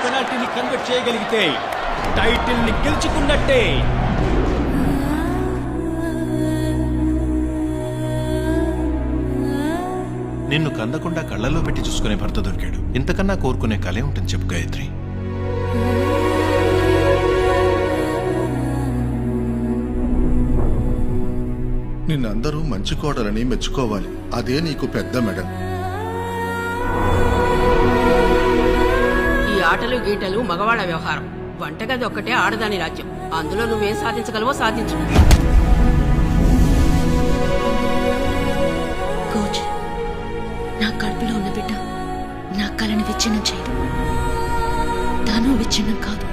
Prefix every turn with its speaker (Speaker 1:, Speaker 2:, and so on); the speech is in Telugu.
Speaker 1: పెనాల్టీని కన్వర్ట్ చేయగలిగితే టైటిల్ ని గెలుచుకున్నట్టే.
Speaker 2: నిన్ను కందకుండా కళ్ళలో పెట్టి చూసుకునే భర్త దొరికాడు. ఇంతకన్నా కోరుకునే కలే ఉంటుంది చెప్పు గాయత్రి.
Speaker 3: నిన్నందరూ మంచి కోడలని మెచ్చుకోవాలి. అదే నీకు పెద్ద మెడల్.
Speaker 4: ఈ ఆటలు గీటలు మగవాళ్ళ వ్యవహారం. వంటగది ఒక్కటే ఆడదాని రాజ్యం. అందులో నువ్వేం సాధించగలవో సాధించు.
Speaker 5: కోచ్, నా కడుపులో ఉన్న బిడ్డ నా కళని విచ్ఛిన్నం చేయదు. తాను విచ్ఛిన్నం కాదు.